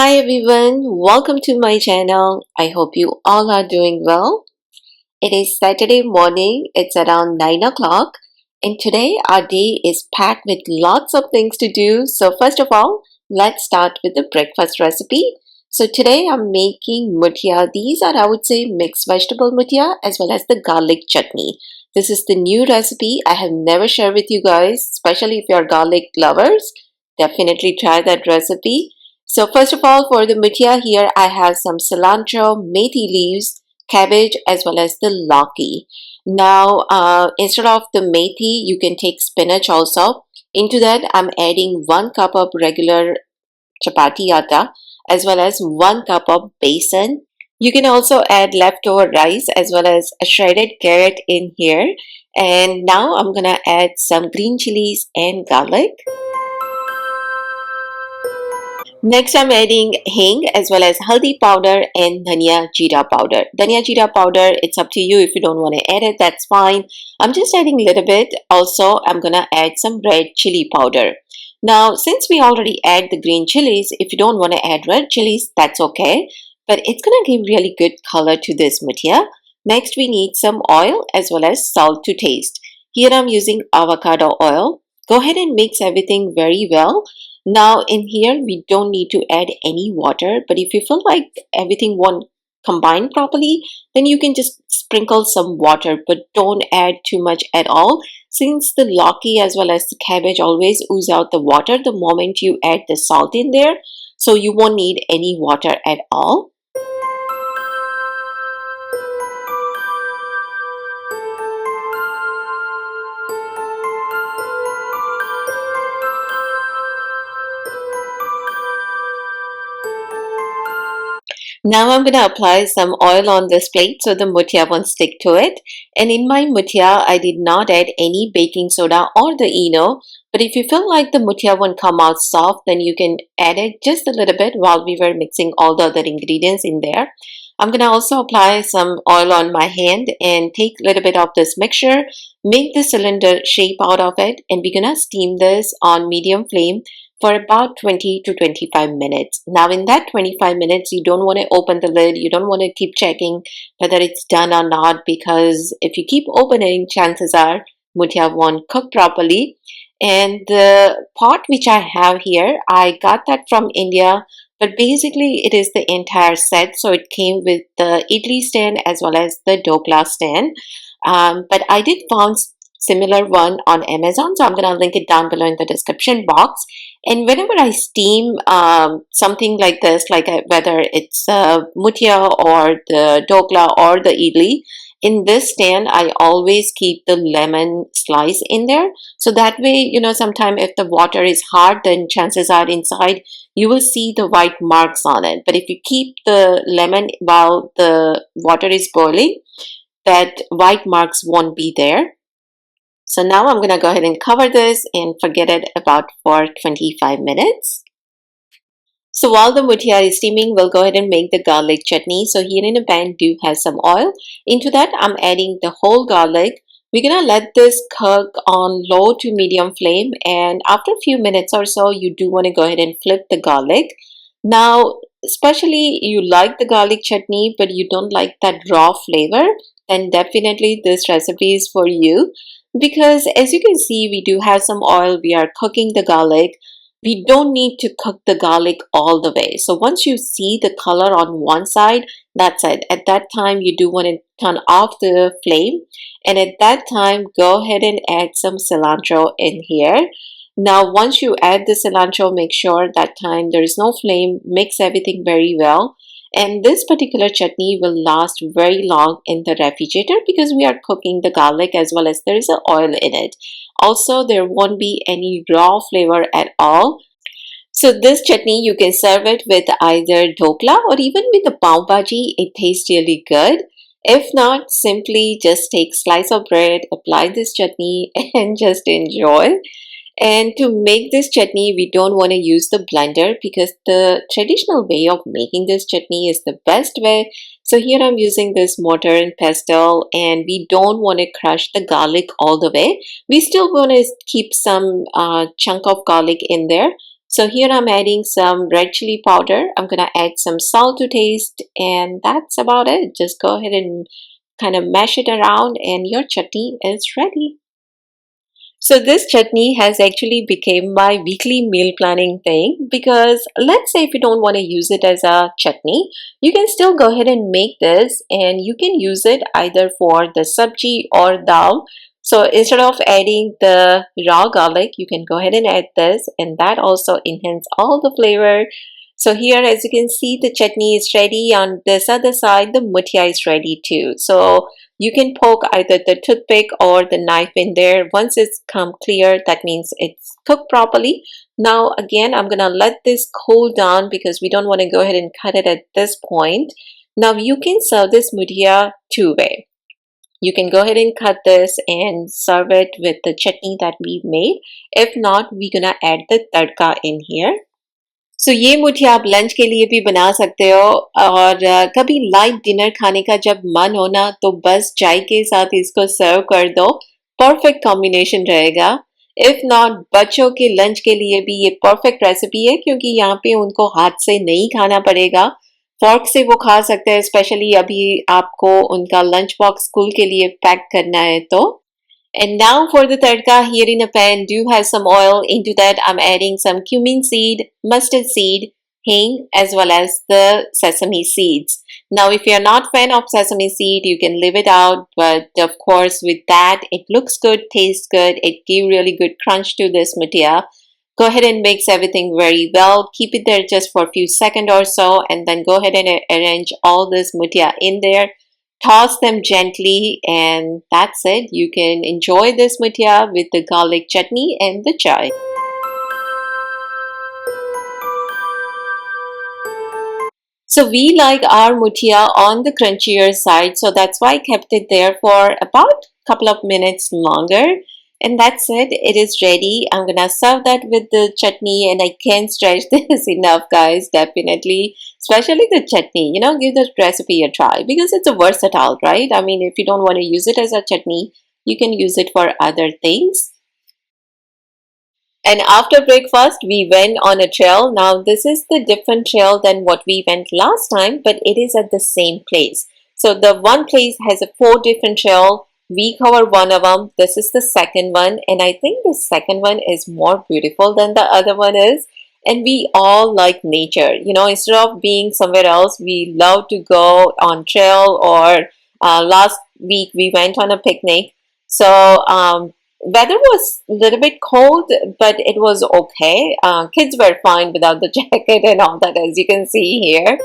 Hi everyone, welcome to my channel. I hope you all are doing well. It is Saturday morning, it's around 9 o'clock, and today our day is packed with lots of things to do. So, first of all, let's start with the breakfast recipe. So, today I'm making muthia. These are, I would say, mixed vegetable muthia as well as the garlic chutney. This is the new recipe I have never shared with you guys, especially if you're garlic lovers. Definitely try that recipe. So, first of all, for the muthia, here I have some cilantro, methi leaves, cabbage as well as the lauki. Now, instead of the methi, you can take spinach also. Into that, I'm adding 1 cup of regular chapati atta as well as 1 cup of besan. You can also add leftover rice as well as a shredded carrot in here. And now I'm gonna add some green chilies and garlic. Next, I'm adding hing as well as haldi powder and dhania jeera powder. Dhania jeera powder, it's up to you. If you don't want to add it, that's fine. I'm just adding a little bit. Also, I'm gonna add some red chili powder. Now, since we already add the green chilies, if you don't want to add red chilies, that's okay. But it's gonna give really good color to this muthia. Next, we need some oil as well as salt to taste. Here I'm using avocado oil. Go ahead and mix everything very well. Now in here we don't need to add any water, but if you feel like everything won't combine properly, then you can just sprinkle some water, but don't add too much at all, since the lauki as well as the cabbage always ooze out the water the moment you add the salt in there, so you won't need any water at all. Now I'm going to apply some oil on this plate so the muthia won't stick to it. And in my muthia, I did not add any baking soda or the ENO. But if you feel like the muthia won't come out soft, then you can add it just a little bit while we were mixing all the other ingredients in there. I'm going to also apply some oil on my hand and take a little bit of this mixture, make the cylinder shape out of it, and we're going to steam this on medium flame for about 20 to 25 minutes. Now in that 25 minutes, you don't want to open the lid. You don't want to keep checking whether it's done or not, because if you keep opening, chances are muthia won't cook properly. And the pot which I have here, I got that from India, but basically it is the entire set. So it came with the idli stand as well as the dokla stand. But I did found similar one on Amazon, so I'm going to link it down below in the description box. And whenever I steam something like this, like whether it's muthia or the dokla or the idli, in this stand I always keep the lemon slice in there, so that way, sometime if the water is hard, then chances are inside you will see the white marks on it. But if you keep the lemon while the water is boiling, that white marks won't be there. So now I'm going to go ahead and cover this and forget it about for 25 minutes. So while the muthia is steaming, we'll go ahead and make the garlic chutney. So here in a pan, do have some oil. Into that, I'm adding the whole garlic. We're going to let this cook on low to medium flame. And after a few minutes or so, you do want to go ahead and flip the garlic. Now, especially you like the garlic chutney, but you don't like that raw flavor, then definitely this recipe is for you. Because as you can see, we do have some oil. We are cooking the garlic. We don't need to cook the garlic all the way. So once you see the color on one side, that's it. At that time, you do want to turn off the flame. And at that time, go ahead and add some cilantro in here. Now, once you add the cilantro, make sure that time there is no flame. Mix everything very well. And this particular chutney will last very long in the refrigerator because we are cooking the garlic as well as there is a oil in it. Also, there won't be any raw flavor at all. So this chutney, you can serve it with either dokla or even with the pav bhaji. It tastes really good. If not, simply just take slice of bread, apply this chutney and just enjoy. And to make this chutney, we don't want to use the blender because the traditional way of making this chutney is the best way. So here I'm using this mortar and pestle, and we don't want to crush the garlic all the way. We still want to keep some chunk of garlic in there, So here I'm adding some red chili powder. I'm gonna add some salt to taste, and that's about it. Just go ahead and kind of mash it around and your chutney is ready. So this chutney has actually become my weekly meal planning thing because let's say if you don't want to use it as a chutney, you can still go ahead and make this and you can use it either for the sabji or dal. So instead of adding the raw garlic, you can go ahead and add this and that also enhance all the flavor. So here as you can see the chutney is ready. On this other side the muthia is ready too. So you can poke either the toothpick or the knife in there. Once it's come clear, that means it's cooked properly. Now again, I'm gonna let this cool down because we don't want to go ahead and cut it at this point. Now you can serve this muthia two way. You can go ahead and cut this and serve it with the chutney that we made. If not, we're gonna add the tadka in here. सो ये मुठिया आप lunch के लिए भी बना सकते हो और कभी लाइट डिनर खाने का जब मन हो ना तो बस चाय के साथ इसको सर्व कर दो परफेक्ट कॉम्बिनेशन रहेगा इफ नॉट बच्चों के लंच के लिए भी ये परफेक्ट रेसिपी है क्योंकि यहाँ पे उनको हाथ से नहीं खाना पड़ेगा फॉर्क से वो खा सकते हैं स्पेशली अभी आपको उनका लंच बॉक्स स्कूल के लिए पैक करना है तो and now for the tadka, here in a pan, do have some oil. Into that, I'm adding some cumin seed, mustard seed, hing, as well as the sesame seeds. Now, if you're not fan of sesame seed, you can leave it out. But of course, with that, it looks good, tastes good. It gives really good crunch to this mutia. Go ahead and mix everything very well. Keep it there just for a few seconds or so, and then go ahead and arrange all this mutia in there. Toss them gently and that's it. You can enjoy this mutia with the garlic chutney and the chai. So we like our mutia on the crunchier side, so that's why I kept it there for about a couple of minutes longer. And that's it. It is ready. I'm gonna serve that with the chutney, and I can't stretch this enough, guys. Definitely, especially the chutney. You know, give the recipe a try because it's a versatile, right? I mean, if you don't want to use it as a chutney, you can use it for other things. And after breakfast, we went on a trail. Now, this is the different trail than what we went last time, but it is at the same place. So the one place has a 4 different trail. We cover one of them. This is the second one. And I think the second one is more beautiful than the other one is. And we all like nature. You know, instead of being somewhere else, we love to go on trail or last week we went on a picnic. So weather was a little bit cold, but it was okay. Kids were fine without the jacket and all that, as you can see here.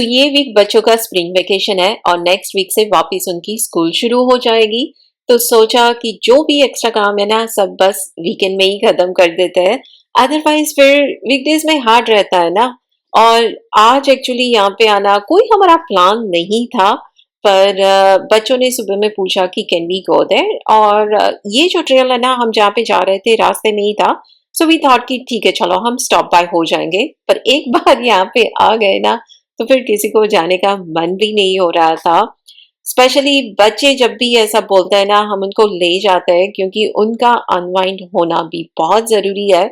ये week बच्चों का spring vacation है और next week से वापस उनकी school शुरू हो जाएगी तो सोचा कि जो भी एक्स्ट्रा काम है ना सब बस वीकेंड में ही खत्म कर देते हैं अदरवाइज फिर वीकडेज में हार्ड रहता है ना और आज एक्चुअली यहाँ पे आना कोई हमारा प्लान नहीं था पर बच्चों ने सुबह में पूछा कि कैन वी गो देयर और ये जो ट्रेल है ना हम जहाँ पे जा रहे थे रास्ते में ही था सो वी थॉट कि ठीक है चलो हम स्टॉप बाय हो जाएंगे पर एक बार यहाँ पे आ गए ना तो फिर किसी को जाने का मन भी नहीं हो रहा था स्पेशली बच्चे जब भी ऐसा बोलते हैं ना हम उनको ले जाते हैं क्योंकि उनका अनवाइंड होना भी बहुत जरूरी है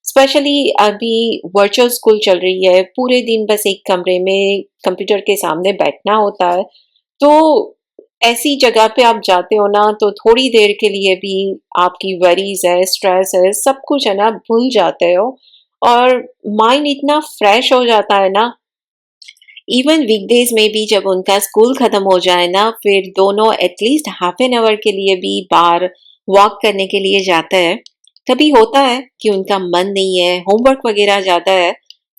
स्पेशली अभी वर्चुअल स्कूल चल रही है पूरे दिन बस एक कमरे में कंप्यूटर के सामने बैठना होता है तो ऐसी जगह पे आप जाते हो ना तो थोड़ी देर के लिए भी आपकी वरीज है स्ट्रेस है सब कुछ है ना भूल जाते हो और माइंड इतना फ्रेश हो जाता है ना इवन वीकडेज में भी जब उनका स्कूल खत्म हो जाए ना फिर दोनों एटलीस्ट हाफ एन आवर के लिए भी बाहर वॉक करने के लिए जाते हैं कभी होता है कि उनका मन नहीं है होमवर्क वगैरह जाता है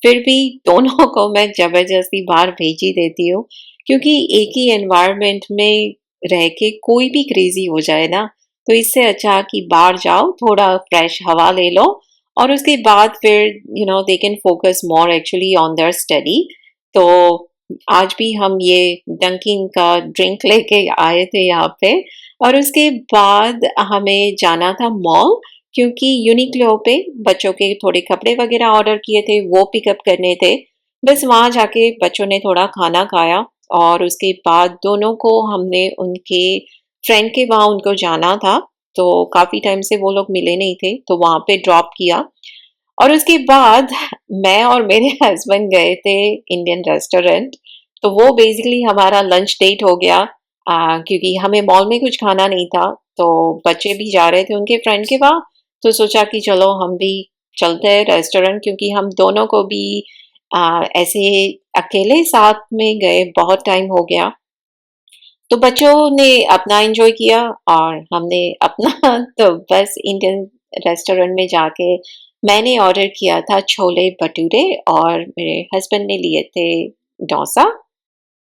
फिर भी दोनों को मैं जबरदस्ती बाहर भेज ही देती हूँ क्योंकि एक ही एनवायरनमेंट में रह के कोई भी क्रेजी हो जाए ना तो इससे अच्छा कि बाहर जाओ थोड़ा फ्रेश हवा ले लो और उसके बाद फिर they can focus more actually on their study तो आज भी हम ये डंकिन का ड्रिंक लेके आए थे यहाँ पे और उसके बाद हमें जाना था मॉल क्योंकि यूनिक्लो पे बच्चों के थोड़े कपड़े वगैरह ऑर्डर किए थे वो पिकअप करने थे बस वहां जाके बच्चों ने थोड़ा खाना खाया और उसके बाद दोनों को हमने उनके फ्रेंड के वहाँ उनको जाना था, तो काफ़ी टाइम से वो लोग मिले नहीं थे, तो वहाँ पे ड्रॉप किया। और उसके बाद मैं और मेरे हस्बैंड गए थे इंडियन रेस्टोरेंट। तो वो बेसिकली हमारा लंच डेट हो गया, क्योंकि हमें मॉल में कुछ खाना नहीं था। तो बच्चे भी जा रहे थे उनके फ्रेंड के वहाँ, तो सोचा कि चलो हम भी चलते हैं रेस्टोरेंट, क्योंकि हम दोनों को भी ऐसे अकेले साथ में गए बहुत टाइम हो गया। तो बच्चों ने अपना एंजॉय किया और हमने अपना तो बस इंडियन रेस्टोरेंट में जाके मैंने ऑर्डर किया था छोले भटूरे और मेरे हस्बैंड ने लिए थे डोसा।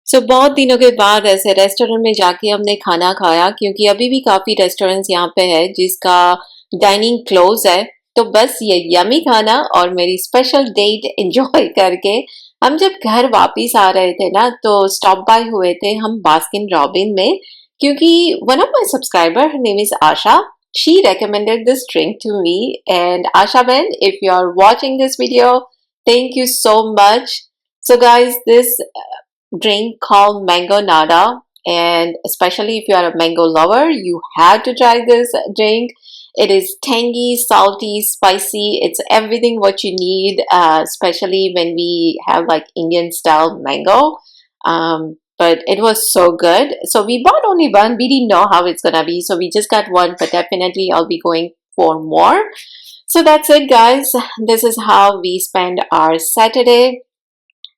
बहुत दिनों के बाद ऐसे रेस्टोरेंट में जाके हमने खाना खाया, क्योंकि अभी भी काफी रेस्टोरेंट्स यहाँ पे है जिसका डाइनिंग क्लोज है। तो बस ये यमी खाना और मेरी स्पेशल डेट एंजॉय करके हम जब घर वापस आ रहे थे ना, तो स्टॉप बाय हुए थे हम बास्किन रॉबिन में, क्योंकि one of my subscriber, her name is Asha, she recommended this drink to me. And Asha Ben, if you are watching this video, thank you so much. So guys, this drink called Mango Nada, and especially if you are a mango lover, you have to try this drink. It is tangy, salty, spicy. It's everything what you need, especially when we have like Indian style mango. But it was so good. So we bought only one. We didn't know how it's gonna be, so we just got one. But definitely, I'll be going for more. So that's it, guys. This is how we spend our Saturday.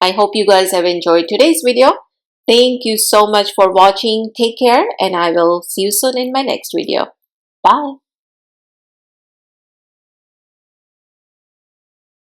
I hope you guys have enjoyed today's video. Thank you so much for watching. Take care, and I will see you soon in my next video. Bye.